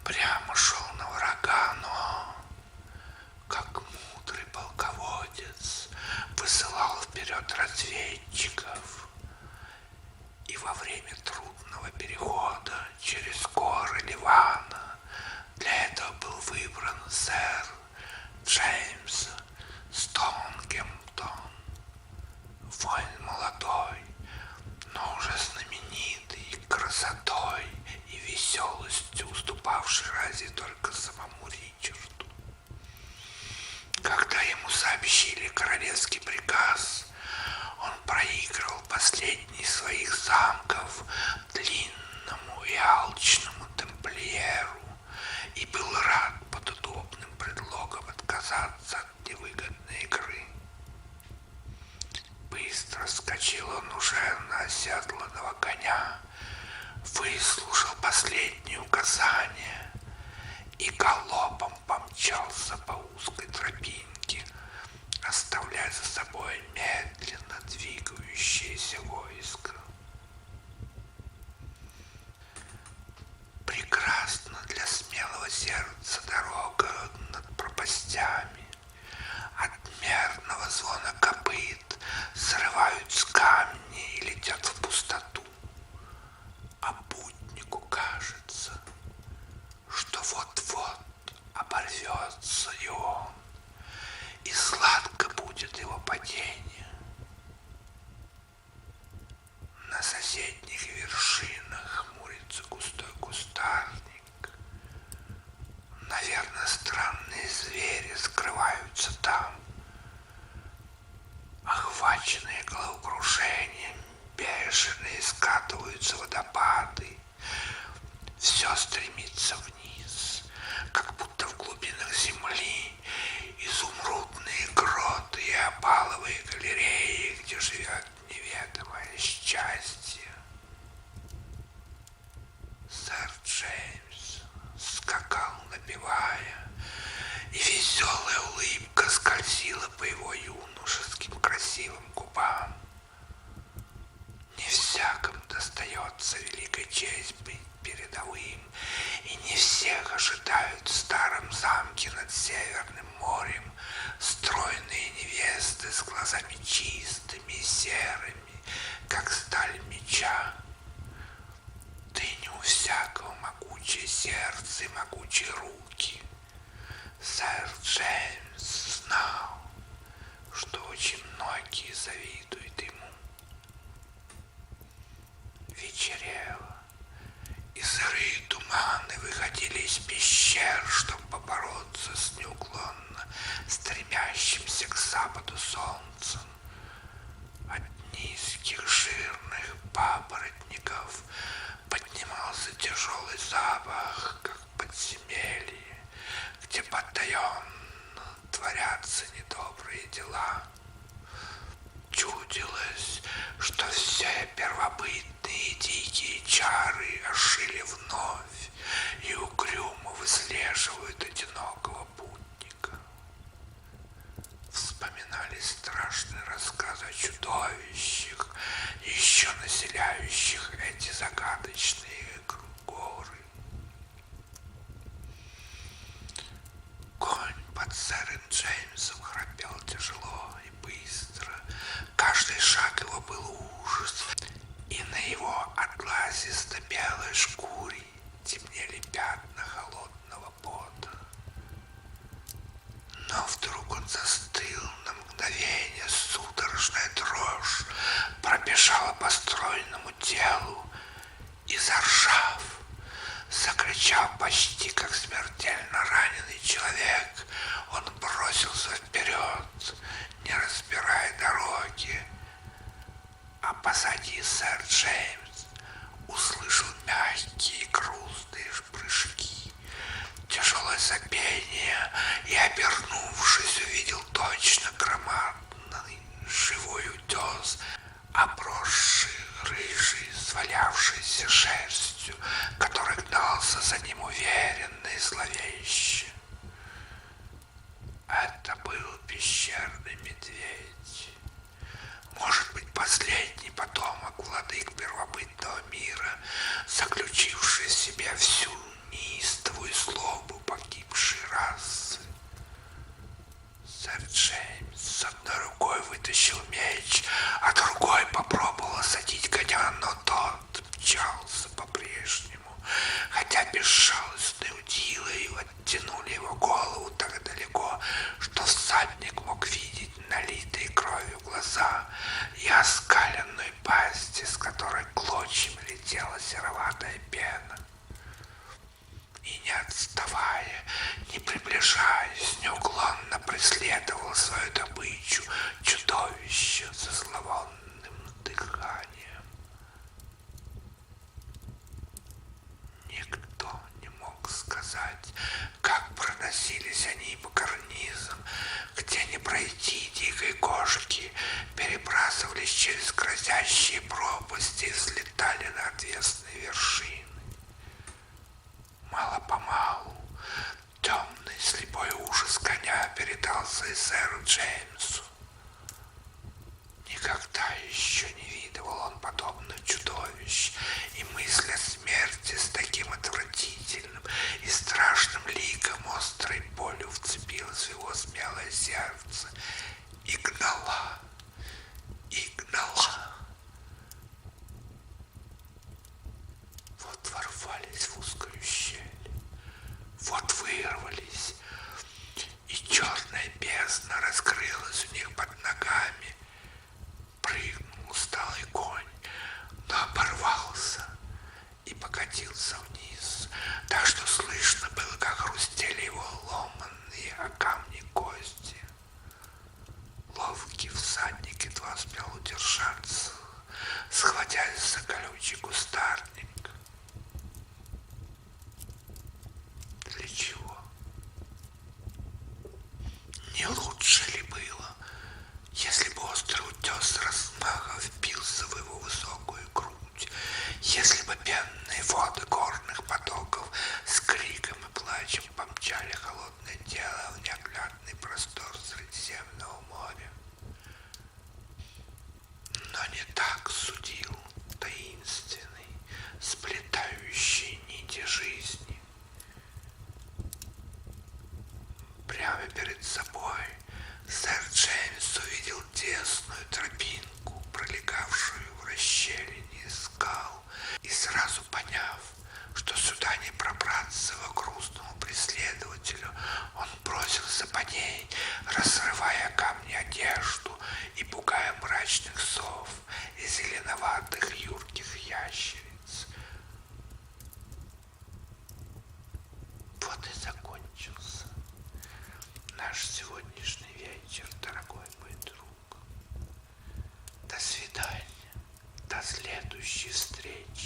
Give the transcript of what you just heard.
прямо шел на врага, но, как мудрый полководец, высылал вперед разведчиков. И во время трудного перехода через горы Ливана для этого был выбран сэр Джеймс Стоунгемптон. Воин молодой, но уже знаменитый красотой и веселостью, уступавший разве только самому Ричарду. Когда ему сообщили королевский приказ, он проигрывал последний из своих замков длинному и алчному тамплиеру и был рад под удобным предлогом отказаться от невыгодной игры. Быстро вскочил он уже на оседланного коня, выслушал последние указания и галопом помчался по узкой тропинке, оставляя за собой медленно двигающееся войско. Прекрасна для смелого сердца дорога над пропастями. От мерного звона копыт срываются камни и летят в пустоту. А путнику кажется, что вот-вот оборвется и он, и сладко будет его падение. На соседних вершинах хмурится густой кустарник. Наверное, странные звери скрываются там. Охваченные головокружением, бешеные скатываются водопады. Все стремится вниз, как будто в глубинах земли изумрудные гроты и опаловые галереи, где живет неведомое счастье. Сэр Джеймс скакал, напевая, и веселая улыбка скользила по его юношеским красивым губам. Не всякому достается великая честь быть передовым, и не всех ожидают в старом замке над Северным морем стройные невесты с глазами чистыми и серыми, как сталь меча. Да и не у всякого могучее сердце и могучие руки. Сэр Джеймс знал, что очень многие завидуют ему. Вечерело, и сырые туманы выходили из пещер, чтобы побороться с неуклонно стремящимся к западу солнцем. От низких жирных папоротников поднимался тяжелый запах, как подземелье, где потаенно творятся недобрые дела. Чудилось, что все первобытные дикие чары ожили вновь и угрюмо выслеживают одинокого путника. Вспоминались страшные рассказы о чудовищах, еще населяющих эти загадочные горы. Конь под сэром Джеймсом храпел тяжело и быстро. Каждый шаг его был ужас, и на его атласисто-белой шкуре темнели пятна холодного пота. Но вдруг он застыл на мгновение, судорожная дрожь пробежала по стройному телу, и, заржав, закричал почти как смертельно раненый человек, он бросился вперед, не разбирая дороги. А позади сэр Джеймс услышал мягкие грустные прыжки, тяжелое сопение и, обернувшись, увидел точно громадный живой утес, обросший рыжей, свалявшейся шерстью, который гнался за ним уверенно и зловеще. Это был пещерный медведь. Может быть, последний потомок владык первобытного мира, заключивший в себе всю неистовую безжалостной удилой оттянули его голову так далеко, что всадник мог видеть налитые кровью глаза и оскаленную пасть, из которой клочьями летела сероватая пена. И не отставая, не приближаясь, неуклонно преследовал свою добычу чудовище со зловонным дыханием. Никто не мог сказать, как проносились они по карнизам, где не пройти дикой кошки, перебрасывались через грозящие пропасти и взлетали на отвесные вершины. Мало-помалу темный слепой ужас коня передался и сэру Джеймсу. Никогда еще не видывал он подобных чудовищ, и мысль о смерти с таким отвратительным и страшным ликом острой болью вцепилась в его смелое сердце и гнала, и гнала. Вот ворвались в узкую щель, вот вырвались, и черная бездна раскрылась у них под ногами. Прыгнул усталый конь, но оборвался и покатился вниз, так что слышно было, как хрустели его ломанные о камни кости. Ловкий всадник едва успел удержаться, схватясь за колючий кустарник. Для чего? Не лучше ли было, если бы острый утес размаха впился в его высокую грудь, если бы пенные воды горных потоков с криком и плачем помчали холодное тело в неоглядный простор Средиземного моря? Но не так судил таинственный, сплетающий нити жизни. Прямо перед собой сэр Джеймс увидел тесную тропинку, пролегавшую в расщелине скал, и сразу поняв, что сюда не пробраться его грустному преследователю, он бросился по ней, разрывая камни одежду и пугая мрачных сов и зеленоватых юрких ящериц. Вот и закончился наш сегодняшний вечер, дорогой мой друг. До свидания, до следующей встречи.